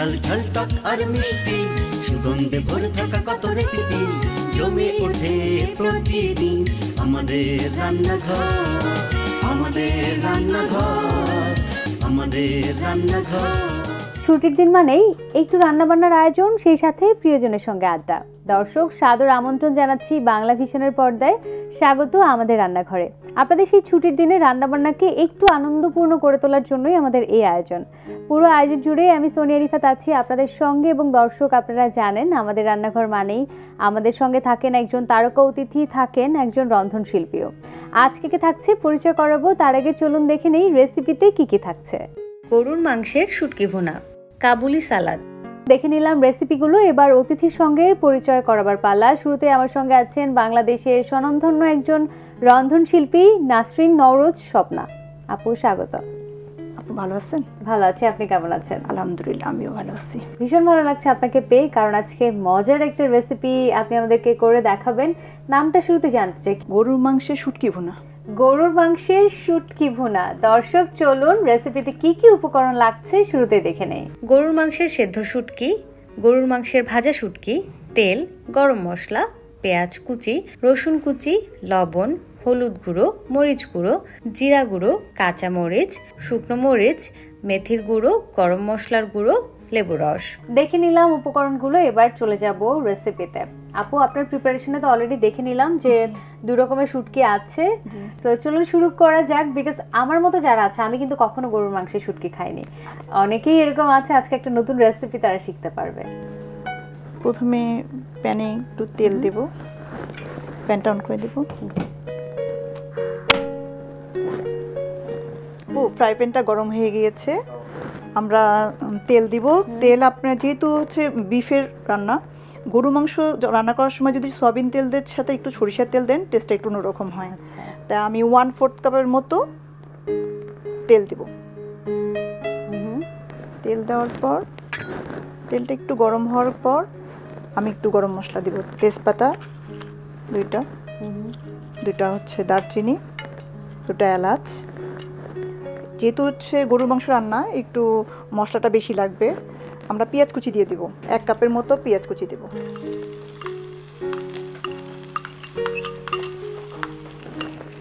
ঝাল ঝাল টক আর মিষ্টি সুগন্ধে ভরে থাকা কত রেসিপি জমে ওঠে প্রতিদিন আমাদের রান্নাঘর, আমাদের রান্নাঘর, আমাদের রান্নাঘর। ছুটির দিন মানেই একটু রান্নাবান্নার আয়োজন, সেই সাথে প্রিয়জনের সঙ্গে আড্ডা। দর্শক, সাদর আমন্ত্রণ জানাচ্ছি বাংলা ভিশনের পর্দায়। স্বাগত আমাদের রান্নাঘরে। আপনাদের সেই ছুটির দিনে রান্নাবান্নাকে একটু আনন্দপূর্ণ করে তোলার জন্যই আমাদের এই আয়োজন। পুরো আয়োজন জুড়ে আমি সোনিয়া রিফাত আছি আপনাদের সঙ্গে। এবং দর্শক, আপনারা জানেন আমাদের রান্নাঘর মানেই আমাদের সঙ্গে থাকেন একজন তারকা অতিথি, থাকেন একজন রন্ধনশিল্পীও। আজকে কে থাকছে পরিচয় করাবো, তার আগে চলুন দেখে নেই রেসিপিতে কি কি থাকছে। গরুর মাংসের শুটকি ভুনা, কাবুলি সালাদ। দেখে নিলাম রেসিপিগুলো, এবার অতিথির সঙ্গে পরিচয় করাবার পালা। শুরুতে আমার সঙ্গে আছেন বাংলাদেশের স্বনামধন্য একজন রন্ধনশিল্পী নাসরিন নওরোজ স্বপ্না। আপু, স্বাগত। আপু ভালো আছেন? ভালো আছি, আপনি কেমন আছেন? আলহামদুলিল্লাহ, আমিও ভালো আছি। ভীষণ ভালো লাগছে আপনাকে পেয়ে, কারণ আজকে মজার একটা রেসিপি আপনি আমাদেরকে করে দেখাবেন। নামটা শুরুতে জানতে চাই। গরুর মাংসের শুটকি ভুনা। গরুর মাংসের শুটকি ভুনা। দর্শক, চলুন রেসিপিতে কি কি উপকরণ লাগছে শুরুতে দেখে নেই। গরুর মাংসের সেদ্ধ শুটকি, গরুর মাংসের ভাজা শুটকি, তেল, গরম মশলা, পেঁয়াজ কুচি, রসুন কুচি, লবণ, হলুদ গুঁড়ো, মরিচ গুঁড়ো, জিরা গুঁড়ো, কাঁচা মরিচ, শুকনো মরিচ, মেথির গুঁড়ো, গরম মশলার গুঁড়ো, লেবু রস। দেখে নিলাম উপকরণগুলো, এবার চলে যাব রেসিপিতে। আপু, আপনার প্রিপারেশনে তো অলরেডি দেখে নিলাম যে দুই রকমের শুটকি আছে। তো চলুন শুরু করা যাক। বিকজ আমার মতো যারা আছে, আমি কিন্তু কখনো গরুর মাংসের শুটকি খাইনি, অনেকেই এরকম আছে, আজকে একটা নতুন রেসিপি তারা শিখতে পারবে। প্রথমে প্যানে একটু তেল দেব, প্যানটা অন করে দেব। ফ্রাই প্যানটা গরম হয়ে গিয়েছে, আমরা তেল দিব। তেল আপনার যেহেতু হচ্ছে বিফের রান্না, গরু মাংস রান্না করার সময় যদি সয়াবিন তেলের সাথে একটু সরিষার তেল দেন, টেস্টটা একটু অন্যরকম হয়। তাই আমি 1/4 কাপের মতো তেল দিব। তেল দেওয়ার পর তেলটা একটু গরম হওয়ার পর আমি একটু গরম মশলা দিব। তেজপাতা দুইটা হচ্ছে দারচিনি, দুটা এলাচ। যেহেতু হচ্ছে গরুর মাংস রান্না, একটু মশলাটা বেশি লাগবে। আমরা পেঁয়াজ কুচি দিয়ে দিব, 1 কাপের মতো পেঁয়াজ কুচি দেব।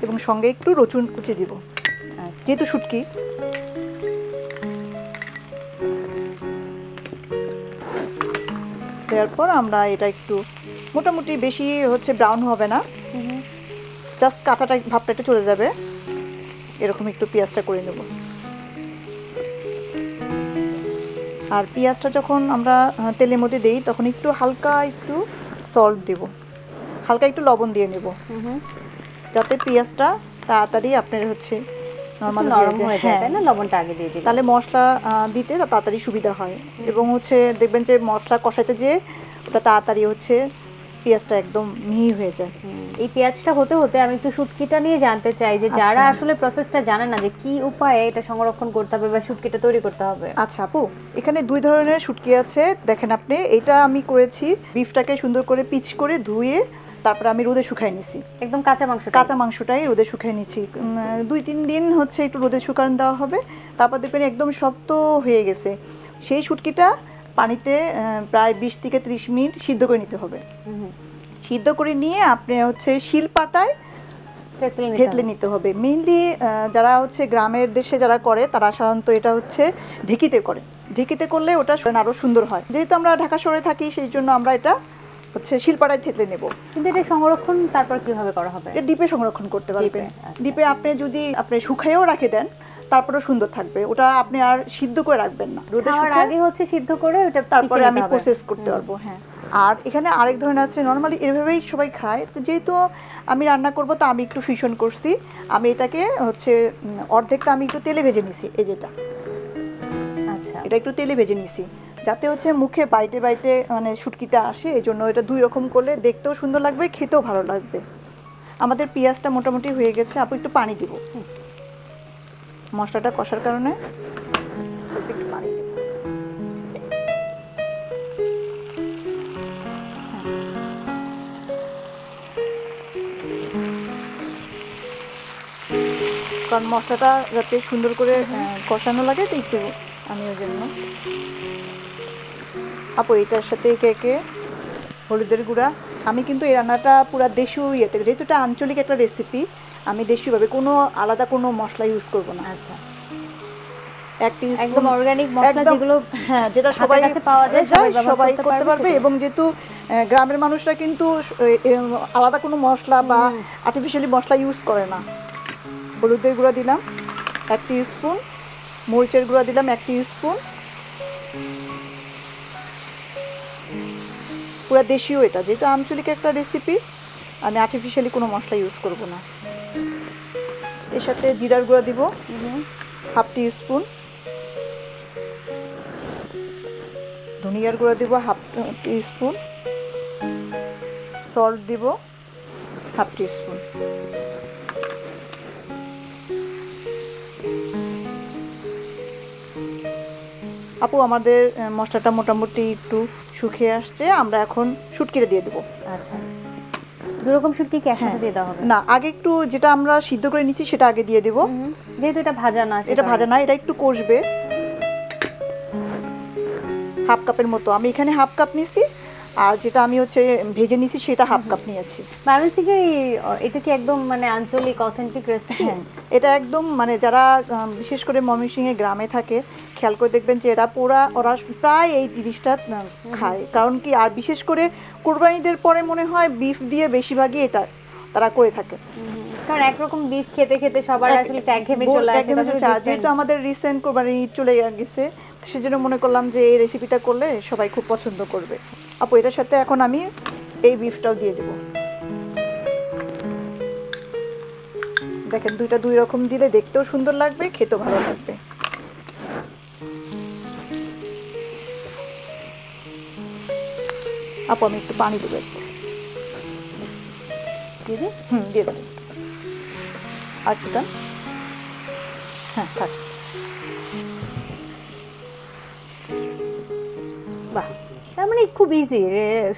এবং সঙ্গে একটু রসুন কুচি দিব, যেহেতু শুটকি। দেওয়ার পর আমরা এটা একটু মোটামুটি বেশি হচ্ছে ব্রাউন হবে না, জাস্ট কাঁচাটা ভাবটা একটু চলে যাবে, এরকম একটু পেঁয়াজটা করে নেব। আর পেঁয়াজটা যখন আমরা তেলের মধ্যে দেই, তখন একটু হালকা একটু সল্ট দেব, হালকা একটু লবণ দিয়ে নেব, যাতে পেঁয়াজটা তাড়াতাড়ি আপনার হচ্ছে নরমাল হয়ে যায়। তাই না? লবণটা আগে দিয়ে দিই, তাহলে মশলা দিতে তাড়াতাড়ি সুবিধা হয়। এবং হচ্ছে দেখবেন যে মশলা কষাইতে যে ওটা তাড়াতাড়ি হচ্ছে পেঁয়াজটা একদম মিহি হয়ে যায়। এই পেঁয়াজটা হতে হতে আমি একটু শুটকিটা নিয়ে জানতে চাই, যে যারা আসলে প্রসেসটা জানে না, যে কি উপায়ে এটা সংরক্ষণ করতে হবে বা শুটকিটা তৈরি করতে হবে। আচ্ছা আপু, এখানে 2 ধরনের শুটকি আছে। দেখেন আপনি, এটা আমি করেছি বিফটাকে সুন্দর করে পিচ করে ধুয়ে তারপরে আমি রোদে শুকাই নিছি। একদম কাঁচা মাংসটাই রোদে শুকাই নিচ্ছি। 2-3 দিন হচ্ছে একটু রোদে শুকান দেওয়া হবে, তারপর দেখবেন একদম শক্ত হয়ে গেছে। সেই শুটকিটা পানিতে প্রায় 20 থেকে 30 মিনিট সিদ্ধ করে নিতে হবে। সিদ্ধ করে নিয়ে আপনি হচ্ছে শিলপাটায় থেতলে নিতে হবে। মেইনলি যারা হচ্ছে গ্রামের দেশে যারা করে, তারা সাধারণত এটা হচ্ছে ঢেঁকিতে করে। ঢেঁকিতে করলে ওটা আরও সুন্দর হয়। যেহেতু আমরা ঢাকা শহরে থাকি, সেই জন্য আমরা এটা হচ্ছে শিলপাটায় থেতলে নেব। কিন্তু এটা সংরক্ষণ তারপর কিভাবে করা হবে? এটা ডিপে সংরক্ষণ করতে পারবেন। ডিপে আপনি যদি আপনি শুকাইও রাখে দেন, তারপরেও সুন্দর থাকবে। ওটা আপনি আর সিদ্ধ করে রাখবেন না, রোদে শুকায় আগে হচ্ছে সিদ্ধ করে ওটা তারপরে আমি প্রসেস করতে পারবো। হ্যাঁ, আর এখানে আরেক ধরনের আছে, নর্মালি এভাবেই সবাই খায়। তো যেহেতু আমি রান্না করব, তা আমি একটু ফিউশন করছি। আমি এটাকে হচ্ছে অর্ধেকটা আমি একটু তেলে ভেজে নিছি। এই যেটা, আচ্ছা, এটা একটু তেলে ভেজে নিছি, যাতে হচ্ছে মুখে বাইটে বাইটে মানে শুটকিটা আসে। এই জন্য এটা 2 রকম করলে দেখতেও সুন্দর লাগবে, খেতেও ভালো লাগবে। আমাদের পেঁয়াজটা মোটামুটি হয়ে গেছে, আপু একটু পানি দিব মশলাটা কষার কারণে। একটু পানি দিব। কারণ মশলাটা যাতে সুন্দর করে কষানো লাগে, তো একটু আমি ওই জন্য আপু এটার সাথে একে হলুদের গুঁড়া। আমি কিন্তু এই রান্নাটা পুরা দেশীয় ইয়েতে, যেহেতু এটা আঞ্চলিক একটা রেসিপি, আমি দেশীয়ভাবে কোনো আলাদা কোনো মশলা ইউজ করব না। আচ্ছা, এক টিস্পুন একদম অর্গানিক মশলা একদম, যেগুলো হ্যাঁ, যেটা হাতের সবাই কাছে পাওয়া যায়, সবাই ব্যবহার করতে পারবে। সেটাই। এবং যেহেতু গ্রামের মানুষরা কিন্তু আলাদা কোনো মশলা বা আর্টিফিশিয়ালি মশলা ইউজ করে না। হলুদের গুঁড়া দিলাম 1 টিস্পুন, মরিচের গুঁড়া দিলাম 1 টিস্পুন, পুরো দেশীয় এটা, যেহেতু আঞ্চলিক একটা রেসিপি, আমি আর্টিফিশিয়ালি কোনো মশলা ইউজ করব না। এর সাথে জিরার গুঁড়া দিব 1/2 টিস্পুন, ধনিয়ার গুঁড়া দিব 1/2 টিস্পুন, সল্ট দিব 1/2 টিস্পুন। আপু আমাদের মশলাটা মোটামুটি একটু শুকিয়ে আসছে, আমরা এখন শুটকিটা দিয়ে দেবো। আচ্ছা, দুরকম শুটকি কি একসাথে দিয়ে দেওয়া হবে? না, আগে একটু যেটা আমরা সিদ্ধ করে নিচ্ছি সেটা আগে দিয়ে দেবো। যেহেতু এটা ভাজা না, এটা ভাজা না, এটা একটু কষবে। 1/2 কাপের মতো, আমি এখানে 1/2 কাপ নিয়েছি, আর যেটা আমি হচ্ছে ভেজে নিয়েছি সেটা 1/2 কাপ নিয়েছি। ময়মনসিংহে এটা কি একদম মানে আঞ্চলিক অথেন্টিক রেসিপি? হ্যাঁ, এটা একদম মানে যারা বিশেষ করে ময়মনসিংহে গ্রামে থাকে, খেয়াল করে দেখবেন যে ওরা প্রায় এই জিনিসটা খায়। কারণ কি, আর বিশেষ করে কুরবানিদের পরে মনে হয় বিফ দিয়ে বেশিরভাগই এটা তারা করে থাকে। কারণ একরকম বিফ খেতে খেতে সবার আসলে একঘেয়েমি চলে আসে। যেহেতু আমাদের রিসেন্ট কোরবানি চলে গেছে, সেজন্য মনে করলাম যে এই রেসিপিটা করলে সবাই খুব পছন্দ করবে। আপু এটার সাথে এখন আমি এই বিফটাও দিয়ে দেব। দেখেন, দুইটা দুই রকম দিলে দেখতেও সুন্দর লাগবে, খেতেও ভালো লাগবে। আপু আমি একটু পানি দেবো, দিয়ে দেবো আর একটু, হ্যাঁ থাক। বাহ, তার মানে খুব ইজি।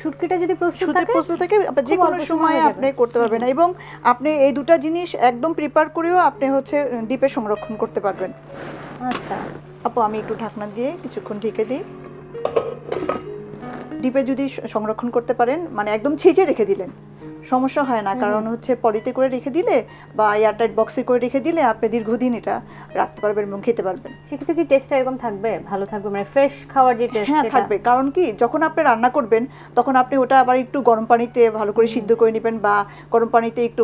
শুটকিটা যদি প্রস্তুত থাকে যে কোনো সময় আপনি করতে পারবেন, এবং আপনি এই দুটো জিনিস একদম প্রিপেয়ার করেও আপনি হচ্ছে ডিপে সংরক্ষণ করতে পারবেন। আচ্ছা আপু আমি একটু ঢাকনা দিয়ে কিছুক্ষণ ঢেকে দিই। ডিপে যদি সংরক্ষণ করতে পারেন, মানে একদম ছেঁচে রেখে দিলেন, সমস্যা হয় না। কারণ হচ্ছে পলিতে করে রেখে দিলে বা এয়ারটাইট বক্সে করে রেখে দিলে আপনি দীর্ঘদিন এটা রাখতে পারবেন এবং খেতে পারবেন। সেক্ষেত্রে কি টেস্টটা এরকম থাকবে, ভালো থাকবে, মানে ফ্রেশ খাওয়ার যে টেস্ট? হ্যাঁ থাকবে, কারণ কি যখন আপনি রান্না করবেন তখন আপনি ওটা আবার একটু গরম পানিতে ভালো করে সিদ্ধ করে নেবেন, বা গরম পানিতে একটু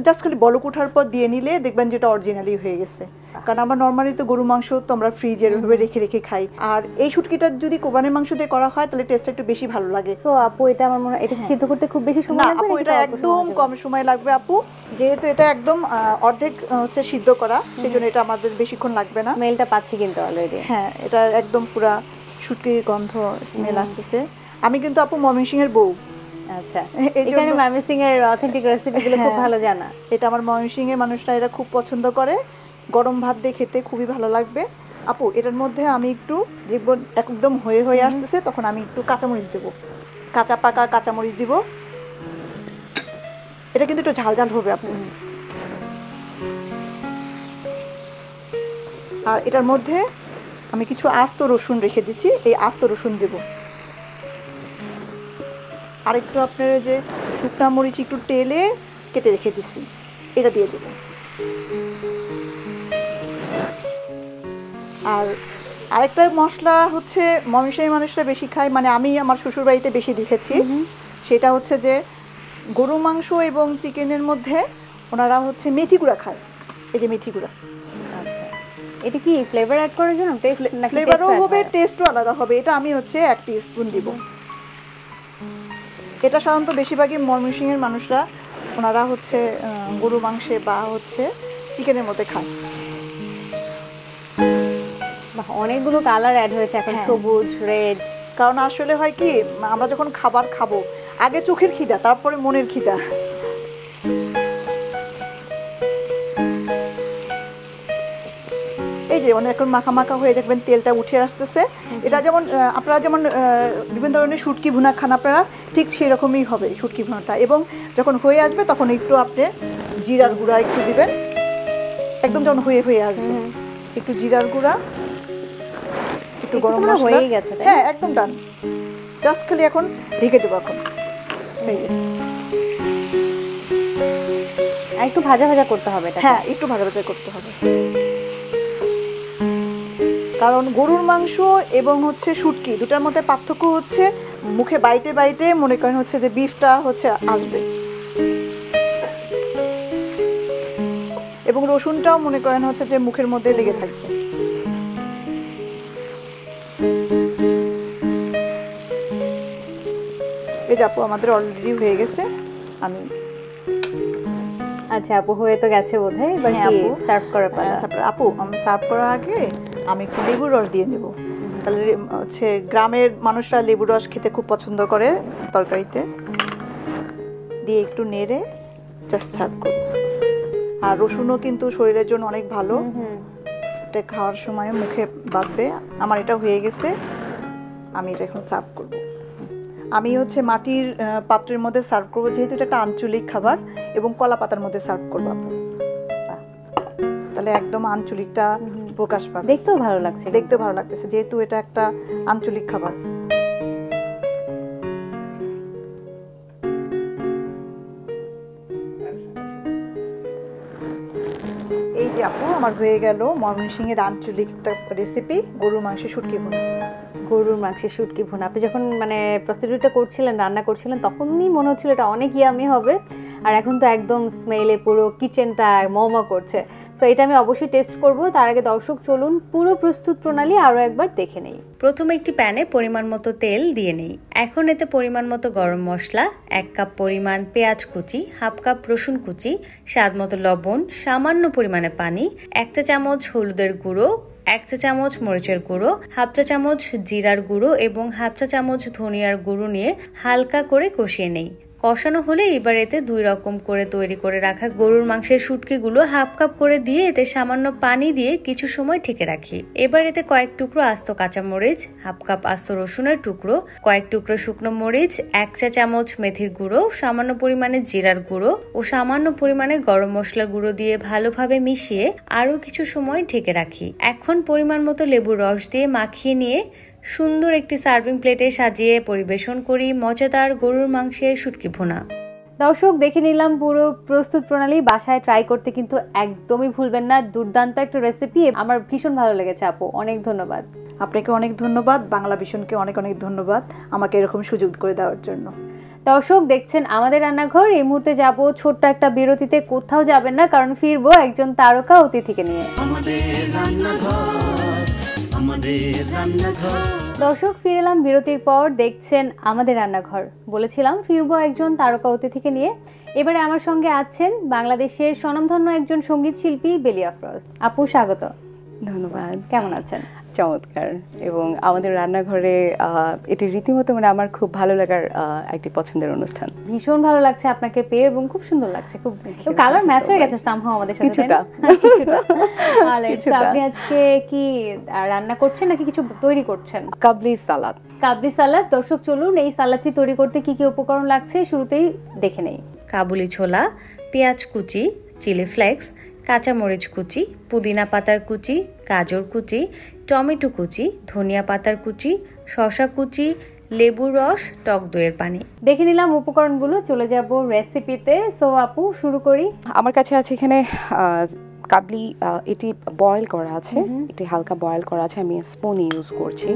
জাস্ট খালি বলক ওঠার পর দিয়ে নিলে দেখবেন যেটা অরিজিনালি হয়ে গেছে। কারণ আমরা নর্মালি তো গরু মাংস তো আমরা ফ্রিজে এভাবে রেখে রেখে খাই, আর এই শুটকিটা যদি কোরবানির মাংস দিয়ে করা হয় তাহলে টেস্টটা একটু বেশি ভালো লাগে। তো আপু এটা আমার মনে হয় এটা সিদ্ধ করতে খুব বেশি সময় লাগবে না? আপু এটা একদম কম সময় লাগবে আপু, যেহেতু এটা একদম অর্ধেক হচ্ছে সিদ্ধ করা, সেজন্য এটা আমাদের বেশিক্ষণ লাগবে না। স্মেলটা পাচ্ছি কিন্তু অলরেডি। হ্যাঁ, এটা একদম পুরা শুটকির গন্ধ স্মেল আসতেছে। আমি কিন্তু আপু ময়মনসিংহের বউ। আচ্ছা, এখানে ময়মনসিংহের অথেন্টিক রেসিপিগুলো খুব ভালো জানা। এটা আমার ময়মনসিংহের মানুষরা এটা খুব পছন্দ করে, গরম ভাত দিয়ে খেতে খুবই ভালো লাগবে। আপু এটার মধ্যে আমি একটু একদম হয়ে আসতেছে, তখন আমি একটু কাঁচামরিচ দেবো, কাঁচা পাকা কাঁচামরিচ দিব। এটা কিন্তু একটু ঝাল ঝাল হবে আপু। আর এটার মধ্যে আমি কিছু আস্ত রসুন রেখে দিচ্ছি, এই আস্ত রসুন দেব। আর একটু আপনার যে শুকনা মরিচ একটু তেলে কেটে রেখে দিচ্ছি, এটা দিয়ে দেব। আর আরেকটা মশলা হচ্ছে ময়মনসিংহের মানুষরা বেশি খায়, মানে আমি আমার শ্বশুর বাড়িতে বেশি দেখেছি, সেটা হচ্ছে যে গরু মাংস এবং চিকেনের মধ্যে ওনারা হচ্ছে মেথি গুঁড়া খায়। এই যে মেথি গুঁড়া, এটা কি ফ্লেভার অ্যাড করার জন্য? ফ্লেভারও হবে, টেস্টও আলাদা হবে। এটা আমি হচ্ছে 1 টিস্পুন দিব। এটা সাধারণত বেশিরভাগই ময়মনসিংহের মানুষরা ওনারা হচ্ছে গরু মাংসে বা হচ্ছে চিকেনের মধ্যে খায়। অনেকগুলো কালার অ্যাড হয়েছে এখন, সবুজ, রেড। কারণ আসলে হয় কি, আমরা যখন খাবার খাবো আগে চোখের খিদা, তারপরে মনের খিদা। এই যে এখন মাখা মাখা হয়ে দেখবেন তেলটা উঠে আসতেছে। এটা যেমন আপনারা যেমন বিভিন্ন ধরনের শুটকি ভুনা খান আপনারা, ঠিক সেই রকমই হবে শুটকি ভুনাটা। এবং যখন হয়ে আসবে তখন একটু আপনি জিরার গুঁড়া একটু দিবেন, একদম যখন হয়ে আসবে একটু জিরার গুঁড়া, একটু গরম মনে হয় মশলা হয়েই গেছে, তাই না? হ্যাঁ একদম ডান। জাস্ট খালি এখন ঢেকে দেবো এখন। হয়ে গেছে। আর একটু ভাজা ভাজা করতে হবে এটা। হ্যাঁ একটু ভাজা ভাজা করতে হবে, কারণ গরুর মাংস এবং হচ্ছে শুটকি দুটার মধ্যে পার্থক্য হচ্ছে মুখে বাইটে বাইটে মনে করেন হচ্ছে যে বিফটা হচ্ছে আসবে, এবং রসুনটাও মনে করেন হচ্ছে যে মুখের মধ্যে লেগে থাকবে। এই যে আপু আমাদের অলরেডি হয়ে গেছে। আমি আচ্ছা আপু হয়ে তো গেছে বোধহয়, এবার হ্যাঁ, কি আপু। সার্ভ করার পালা? আপু আমি সার্ভ করার আগে আমি একটু লেবুর রস দিয়ে নেব। তাহলে হচ্ছে গ্রামের মানুষরা লেবুর রস খেতে খুব পছন্দ করে, তরকারিতে দিয়ে একটু নেড়ে জাস্ট সার্ভ করব। আর রসুনও কিন্তু শরীরের জন্য অনেক ভালো, এটা খাওয়ার সময় মুখে বাঁধবে। আমার এটা হয়ে গেছে, আমি এটা এখন সার্ভ করব। আমি হচ্ছে মাটির পাত্রের মধ্যে সার্ভ করব, যেহেতু এটা একটা আঞ্চলিক খাবার, এবং কলা পাতার মধ্যে সার্ভ করব আপু। তাহলে একদম আঞ্চলিকটা প্রকাশ পাবে। দেখতেও ভালো লাগছে, দেখতে ভালো লাগতেছে যেহেতু এটা একটা আঞ্চলিক খাবার। এই যে আপু আমার হয়ে গেল ময়মনসিংহের আঞ্চলিক একটা রেসিপি, গরুর মাংসের শুটকি ভুনা। গরুর মাংসের শুটকি ভুনা। আপনি যখন মানে প্রসিডিউরটা করছিলেন, রান্না করছিলেন, তখনই মনে হচ্ছিল এটা অনেক ইয়ামি হবে, আর এখন তো একদম স্মেলে পুরো কিচেনটা মমা করছে। সো এটা আমি অবশ্যই টেস্ট করব। তার আগে দর্শক চলুন পুরো প্রস্তুত প্রণালী আরও একবার দেখে নেই। প্রথমে একটি প্যানে পরিমাণ মতো তেল দিয়ে নেই। এখন এতে পরিমাণ মতো গরম মশলা, 1 কাপ পরিমাণ পেঁয়াজ কুচি, হাফ কাপ রসুন কুচি, স্বাদ মতো লবণ, সামান্য পরিমাণে পানি, 1 চা চামচ হলুদের গুঁড়ো, 1 চা চামচ মরিচের গুঁড়ো, হাফ চা চামচ জিরার গুঁড়ো এবং হাফ চা চামচ ধনিয়ার গুঁড়ো নিয়ে হালকা করে কষিয়ে নেই। কষানো হলে এবার এতে 2 রকম করে তৈরি করে রাখা গরুর মাংসের শুটকিগুলো হাফ কাপ করে দিয়ে এতে সামান্য পানি দিয়ে কিছু সময় ঢেকে রাখি। এবার এতে কয়েক টুকরো আস্ত কাঁচামরিচ, হাফ কাপ আস্ত রসুনের টুকরো, কয়েক টুকরো শুকনো মরিচ, 1 চা চামচ মেথির গুঁড়ো, সামান্য পরিমাণে জিরার গুঁড়ো ও সামান্য পরিমাণে গরম মশলার গুঁড়ো দিয়ে ভালোভাবে মিশিয়ে আরো কিছু সময় ঢেকে রাখি। এখন পরিমাণ মতো লেবুর রস দিয়ে মাখিয়ে নিয়ে সুন্দর একটি সার্ভিং প্লেটে সাজিয়ে পরিবেশন করি মজাদার গরুর মাংসের শুটকি ভুনা। দর্শক দেখে নিলাম পুরো প্রস্তুত প্রণালী, বাসায় ট্রাই করতে কিন্তু একদমই ভুলবেন না। দুর্দান্ত একটা রেসিপি, আমার ভীষণ ভালো লেগেছে আপু, অনেক ধন্যবাদ। আপনাকে অনেক ধন্যবাদ, বাংলা ভিশনকে অনেক অনেক ধন্যবাদ আমাকে এরকম সুযোগ করে দেওয়ার জন্য। দর্শক দেখছেন আমাদের রান্নাঘর। এই মুহূর্তে যাব ছোট্ট একটা বিরতিতে, কোথাও যাবেন না, কারণ ফিরবো একজন তারকা অতিথিকে নিয়ে। আমাদের রান্নাঘর, আমাদের রান্নাঘর। দর্শক ফিরে এলাম বিরতির পর, দেখছেন আমাদের রান্নাঘর। বলেছিলাম ফিরবো একজন তারকা অতিথিকে নিয়ে। এবারে আমার সঙ্গে আছেন বাংলাদেশের স্বনামধন্য একজন সঙ্গীত শিল্পী বেলি আফরোজ। আপু স্বাগত। ধন্যবাদ। কেমন আছেন? চমৎকার। এবং আমাদের রান্নাঘরে এটি রীতিমতো মানে আমার খুব ভালো লাগার একটি পছন্দের অনুষ্ঠান। ভীষণ ভালো লাগছে আপনাকে পেয়ে, এবং খুব সুন্দর লাগছে, খুব কালার ম্যাচ হয়ে গেছে সামহাও আমাদের সাথে, কিছুটা। কিছুটা। আপনি আজকে কি রান্না করছেন নাকি কিছু তৈরি করছেন? কাবলি সালাদ। কাবলি সালাদ। দর্শক চলুন এই সালাদটি তৈরি করতে কি কি উপকরণ লাগছে শুরুতেই দেখে নেই। কাবুলি ছোলা, পেঁয়াজ কুচি, চিলি ফ্লেক্স, কাঁচামরিচ কুচি, পুদিনা পাতার কুচি, গাজর কুচি, টমেটো কুচি, ধনিয়া পাতার কুচি, শসা কুচি, লেবুর রস, টক দইয়ের পানি। দেখে নিলাম উপকরণগুলো, চলে যাব রেসিপিতে। সো আপু শুরু করি। আমার কাছে আছে এখানে কাবলি, এটি বয়েল করা আছে, এটি হালকা বয়েল করা আছে, আমি স্পুন ইউজ করছি।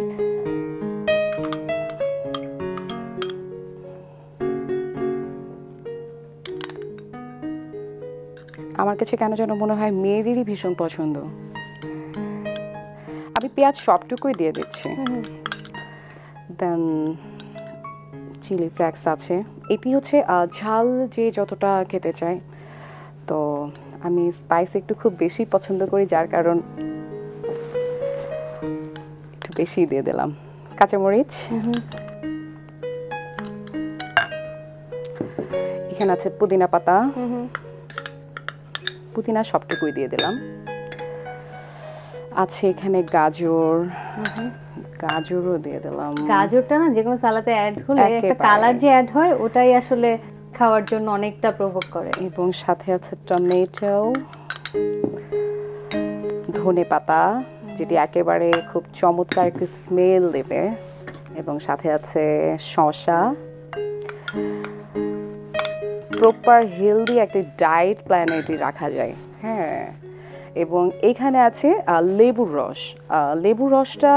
আমার কাছে কেন যেন মনে হয় মেয়েদেরই ভীষণ পছন্দ। আমি পেঁয়াজ সবটুকুই দিয়ে দিচ্ছি। দেন চিলি ফ্লেক্স আছে, এটি হচ্ছে ঝাল যে যতটা খেতে চায়, তো আমি স্পাইস একটু খুব বেশি পছন্দ করি, যার কারণ একটু বেশি দিয়ে দিলাম। কাঁচামরিচ, এখানে আছে পুদিনা পাতা, পুদিনা সবটুকুই দিয়ে দিলাম। আছে এখানে গাজর, গাজরও দিয়ে দিলাম। গাজরটা না যেকোনো সালাতে অ্যাড হলে একটা কালার যে অ্যাড হয়, ওটাই আসলে খাওয়ার জন্য অনেকটা প্রভোগ করে। এবং সাথে আছে টমেটো, ধনে পাতা, যেটি একেবারে খুব চমৎকার একটি স্মেল দেবে, এবং সাথে আছে শসা। প্রপার হেলদি একটা ডায়েট প্ল্যানে এটি রাখা যায়। হ্যাঁ, এবং এখানে আছে লেবুর রস। লেবুর রসটা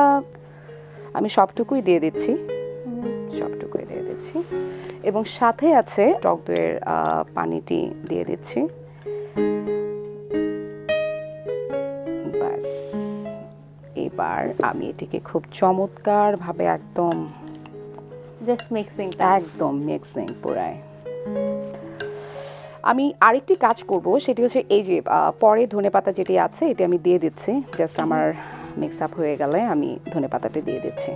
আমি সবটুকুই দিয়ে দিচ্ছি, এবং সাথে আছে টক দইয়ের পানিটি দিয়ে দিচ্ছি। ব্যাস, এবার আমি এটিকে খুব চমৎকারভাবে একদম মিক্সিং পুরাই। আমি আরেকটি কাজ করব, সেটি হচ্ছে এই যে পরে ধনেপাতা যেটি আছে এটি আমি দিয়ে দিচ্ছি। জাস্ট আমার মিক্স আপ হয়ে গেলে আমি ধনেপাতাটা দিয়ে দিচ্ছি।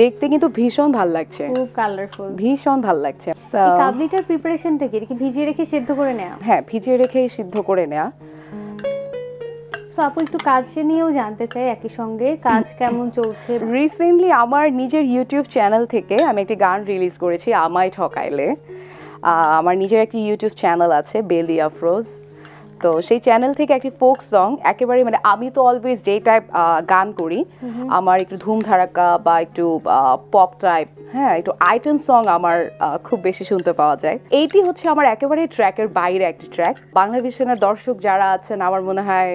দেখতে কিন্তু ভীষণ ভালো লাগছে, খুব কালারফুল, ভীষণ ভালো লাগছে। এই কাবলিটার প্রিপারেশনটা কি ভিজিয়ে রেখে সিদ্ধ করে নেওয়া? হ্যাঁ, ভিজিয়ে রেখে সিদ্ধ করে নেওয়া। সো আপু একটু কাজ নিয়েও জানতে চাই, একই সঙ্গে কাজ কেমন চলছে? রিসেন্টলি আমার নিজের ইউটিউব চ্যানেল থেকে আমি একটি গান রিলিজ করেছি, আমায় ঠকাইলে। আমার নিজের একটি ইউটিউব চ্যানেল আছে, বেলি আফরোজ। তো সেই চ্যানেল থেকে একটি ফোক সং, একেবারে মানে আমি তো অলওয়েজ যে টাইপ গান করি, আমার একটু ধুমধারাক্কা বা একটু পপ টাইপ, হ্যাঁ, একটু আইটেম সং আমার খুব বেশি শুনতে পাওয়া যায়। এইটি হচ্ছে আমার একেবারে ট্র্যাকের বাইরে একটি ট্র্যাক। বাংলা ভিশনের দর্শক যারা আছেন, আমার মনে হয়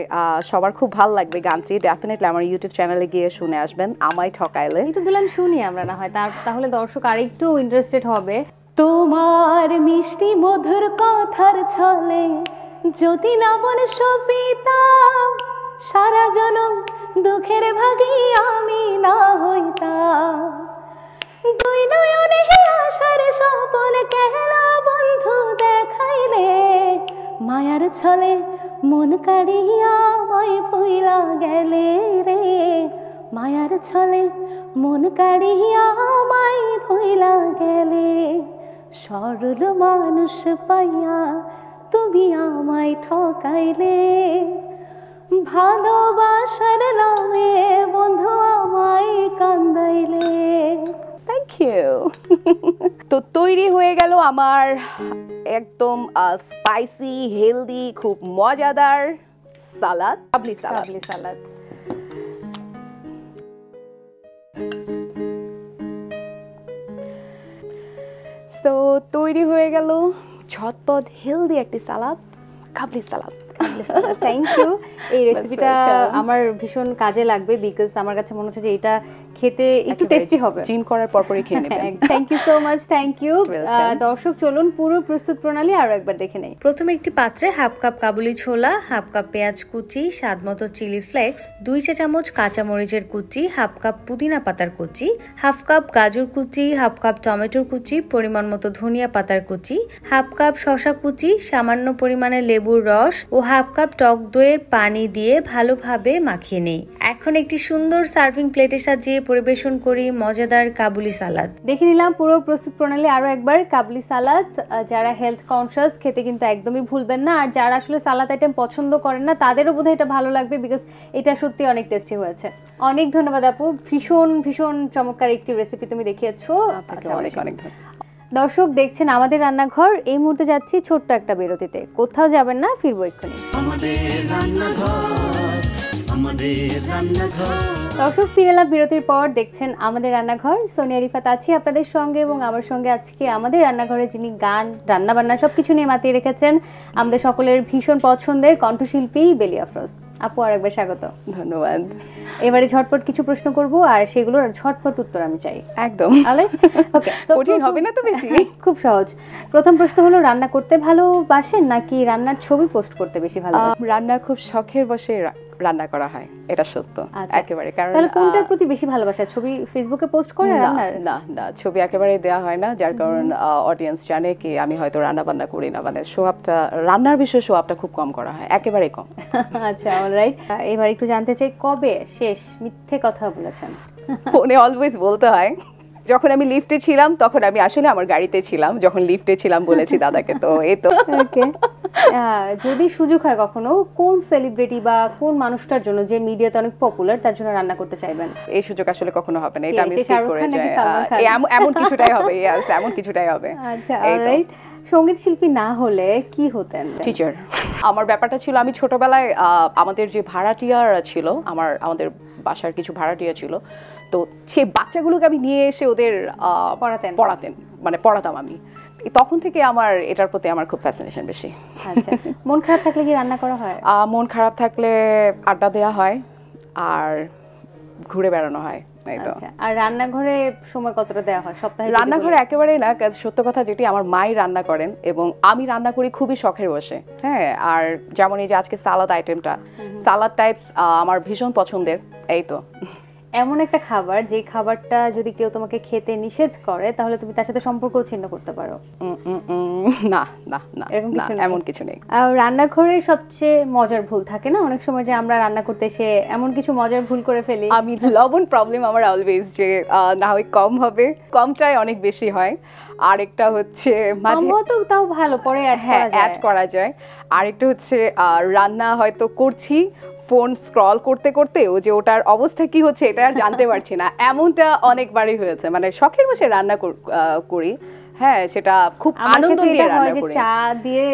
সবার খুব ভালো লাগবে গানটি। ডেফিনেটলি আমার ইউটিউব চ্যানেলে গিয়ে শুনে আসবেন, আমায় ঠকাইলে। একটু দুলান শুনি আমরা না হয়, তাহলে দর্শক আরেকটু ইন্টারেস্টেড হবে। তোমার মিষ্টি মধুর কথার ছলে যদি লবণ সপিতাম, সারা জনম দুঃখের ভাগী আমি না হইতাম। দুই নয়নে আশার স্বপন কেলা বন্ধু দেখাইলে, মায়ার ছলে মন কাড়িয়া আমায় ভুইলা গেলে রে। মায়ার ছলে মন কাড়িয়া আমায় ভুইলা গেলে, সরল মানুষ পাইয়া তুমি আমায় ঠকাইলে। ভালোবাসার নামে বন্ধু আমায় কান্দাইলে। Thank you. তো তৈরি হয়ে গেল আমার একদম স্পাইসি, হেলদি, খুব মজাদার সালাদ, কাবলি সালাদ। সো তৈরি হয়ে গেল ঝটপট হেলদি একটি সালাদ, কাবলি সালাদ। Thank you. এই রেসিপিটা আমার ভীষণ কাজে লাগবে, বিকজ আমার কাছে মনে হচ্ছে যে এটা খেতে একটু টেস্টি হবে। জিম করার পরপরই খেয়ে নেবেন। Thank you so much, thank you. দর্শক চলুন পুরো প্রস্তুত প্রণালী আরো একবার দেখে নেই। প্রথমে একটি পাত্রে হাফ কাপ কাবুলি ছোলা, হাফ কাপ পেঁয়াজ কুচি, স্বাদ মতো চিলি ফ্লেক্স, 2 চা চামচ কাঁচা মরিচের কুচি, হাফ কাপ পুদিনা পাতার কুচি, হাফ কাপ গাজর কুচি, হাফ কাপ টমেটোর কুচি, পরিমাণ মতো ধনিয়া পাতার কুচি, হাফ কাপ শসা কুচি, সামান্য পরিমাণে লেবুর রস ও হাফ কাপ টক দইয়ের পানি দিয়ে ভালোভাবে মাখিয়ে নেই। এখন একটি সুন্দর সার্ভিং প্লেটে সাজিয়ে পরিবেশন করি মজাদার কাবুলি সালাদ। দেখে নিলাম পুরো প্রস্তুত প্রণালী আরো একবার। কাবুলি সালাদ যারা হেলথ কনসিয়াস খেতে কিন্তু একদমই ভুলবেন না, আর যারা আসলে সালাদ আইটেম পছন্দ করেন না তাদেরও বোধহয় এটা ভালো লাগবে, বিকজ এটা সত্যি অনেক টেস্টি হয়েছে। অনেক ধন্যবাদ আপু, ভীষণ ভীষণ চমৎকার একটি রেসিপি তুমি দেখিয়েছো। অনেক ধন্যবাদ। দর্শক দেখছেন আমাদের রান্নাঘর। এই মুহূর্তে যাচ্ছি ছোট্ট একটা বিরতিতে, কোথাও যাবেন না, ফিরবো এক্ষুনি। দর্শক ফিরে এলাম বিরতির পর, দেখছেন আমাদের রান্নাঘর। সোনিয়া রিফাত আছি আপনাদের সঙ্গে, এবং আমার সঙ্গে আজকে আমাদের রান্নাঘরে যিনি গান, রান্না বান্না সবকিছু নিয়ে মাতিয়ে রেখেছেন, আমাদের সকলের ভীষণ পছন্দের কণ্ঠশিল্পী বেলি আফরোজ আপু। আরেকবার স্বাগত। ধন্যবাদ। এবারে ঝটপট কিছু প্রশ্ন করব, আর সেগুলোর ঝটপট উত্তর আমি চাই। একদম। ওকে, কঠিন হবে না তো বেশি? খুব সহজ। প্রথম প্রশ্ন হলো, রান্না করতে ভালোবাসেন নাকি রান্নার ছবি পোস্ট করতে বেশি ভালোবাসেন? রান্না খুব শখের বসে রান্না করা হয়, এটা সত্য একেবারে। কারণ তাহলে কোনটার প্রতি বেশি ভালোবাসা, ছবি ফেসবুকে পোস্ট করে রান্নার? না, ছবি একেবারে দেওয়া হয় না, যার কারণ অডিয়েন্স জানে কি আমি হয়তো রান্না বান্না করি না, মানে শো আপটা, রান্নার বিষয়ে শো আপটা খুব কম করা হয়, একেবারে কম। আচ্ছা, অলরাইট। এবার একটু জানতে চাই, কবে শেষ মিথ্যে কথা বলেছেন? ফোনে অলওয়েজ বলতে হয়। যখন আমি লিফটে ছিলাম তখন আমি আসলে আমার গাড়িতে ছিলাম, যখন লিফটে ছিলাম বলেছি দাদাকে। তো এই তো। ওকে, যদি সুযোগ হয় কখনো, কোন সেলিব্রিটি বা কোন মানুষটার জন্য যে মিডিয়াতে অনেক পপুলার, তার জন্য রান্না করতে চাইবেন? এই সুযোগ আসলে কখনো হবে না, এটা আমি স্কিপ করে যাই। এমন কিছুটাই হবে, ইয়েস, এমন কিছুটাই হবে। আচ্ছা, অলরাইট। সঙ্গীত শিল্পী না হলে কি হতেন? টিচার। আমার ব্যাপারটা ছিল, আমি ছোটবেলায় আমাদের যে ভাড়াটিয়ারা ছিল, আমাদের বাসার কিছু ভাড়াটিয়া ছিল, তো সেই বাচ্চাগুলোকে আমি নিয়ে এসে ওদের পড়াতাম আমি। তখন থেকে আমার এটার প্রতি আমার খুব ফ্যাসিনেশন বেশি। আচ্ছা, মন খারাপ থাকলে কি রান্না করা হয়? মন খারাপ থাকলে আড্ডা দেওয়া হয় আর ঘুরে বেড়ানো হয়। আর রান্নাঘরে সময় কতটা দেওয়া হয় সপ্তাহে? রান্নাঘরে একেবারেই না, সত্য কথা যেটি, আমার মাই রান্না করেন এবং আমি রান্না করি খুবই শখের বসে। হ্যাঁ, আর যেমন এই যে আজকে সালাদ আইটেমটা, সালাদ টাইপস আমার ভীষণ পছন্দের। এই তো এমন একটা খাবার যে খাবারটা যদি কেউ তোমাকে খেতে নিষেধ করে তাহলে তুমি তার সাথে সম্পর্ক ছিন্ন করতে পারো? না না না, এমন কিছু নেই। রান্নাঘরে সবচেয়ে মজার ভুল থাকে না অনেক সময়, যে আমরা রান্না করতে এসে এমন কিছু মজার ভুল করে ফেলি? আমি লবণ প্রবলেম আমার অলওয়েজ, যে না হয় কম হবে, কমটাই অনেক বেশি হয়। আরেকটা হচ্ছে মাঝে তাও ভালো পরে অ্যাড করা যায়। আরেকটা হচ্ছে রান্না হয়তো করছি, ফোন স্ক্রল করতে করতে ও যে ওটার অবস্থা কি হচ্ছে এটা আর জানতে পারছি না, এমনটা অনেকবারই হয়েছে। মানে শখের বসে রান্না করি, হ্যাঁ, সেটা খুব আনন্দ দিয়ে রান্না করি। চা দিয়ে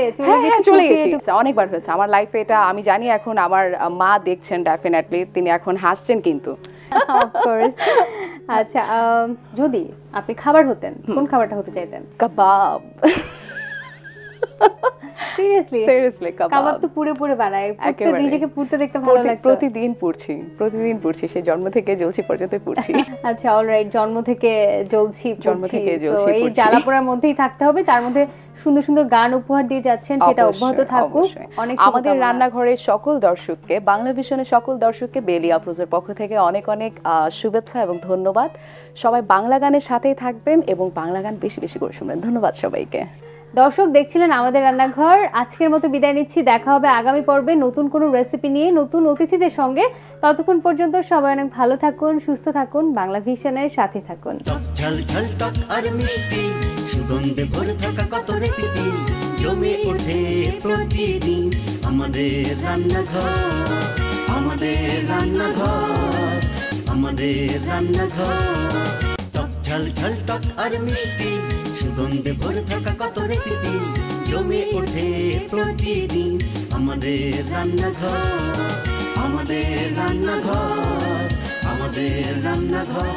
চলে গেছি, অনেকবার হয়েছে আমার লাইফে এটা। আমি জানি এখন আমার মা দেখছেন, ডেফিনেটলি তিনি এখন হাসছেন কিন্তু। আচ্ছা, যদি আপনি খাবার হতেন কোন খাবারটা হতে চাইতেন? কাবাব। সিরিয়াসলি কাবাব তো পুরো বানায়, নিজেকে পুড়তে দেখতে ভালো লাগে। প্রতিদিন পুড়ছি, সেই জন্ম থেকে জ্বলছি পর্যন্ত পুড়ছি। আচ্ছা, অলরাইট, জন্ম থেকে জ্বলছি। এই জ্বালা পোড়ার মধ্যেই থাকতে হবে, তার মধ্যে সুন্দর সুন্দর গান উপহার দিয়ে যাচ্ছেন, সেটা অব্যাহত থাকুক। আমাদের রান্নাঘরের সকল দর্শককে, বাংলা ভিশনের সকল দর্শককে বেলি আফরোজের পক্ষ থেকে অনেক অনেক শুভেচ্ছা এবং ধন্যবাদ। সবাই বাংলা গানের সাথেই থাকবেন এবং বাংলা গান বেশি বেশি করে শুনবেন। ধন্যবাদ সবাইকে। দর্শক দেখছিলেন আমাদের রান্নাঘর। আজকের মতো বিদায় নিচ্ছি, দেখা হবে আগামী পর্বে নতুন কোনো রেসিপি নিয়ে, নতুন অতিথিদের সঙ্গে। ততক্ষণ পর্যন্ত সবাই অনেক ভালো থাকুন, সুস্থ থাকুন, বাংলা ভিশনের সাথে থাকুন। ঝাল ঝাল টক আর মিষ্টি সুগন্ধে ভরে থাকা কত রেসিপি জমে ওঠে প্রতিদিন আমাদের রান্নাঘর, আমাদের রান্নাঘর, আমাদের রান্নাঘর। ঝাল ঝাল টক আর মিষ্টি সুগন্ধে ভরে থাকা কত রেসিপি জমে ওঠে প্রতিদিন আমাদের রান্নাঘর, আমাদের রান্নাঘর, আমাদের রান্নাঘর।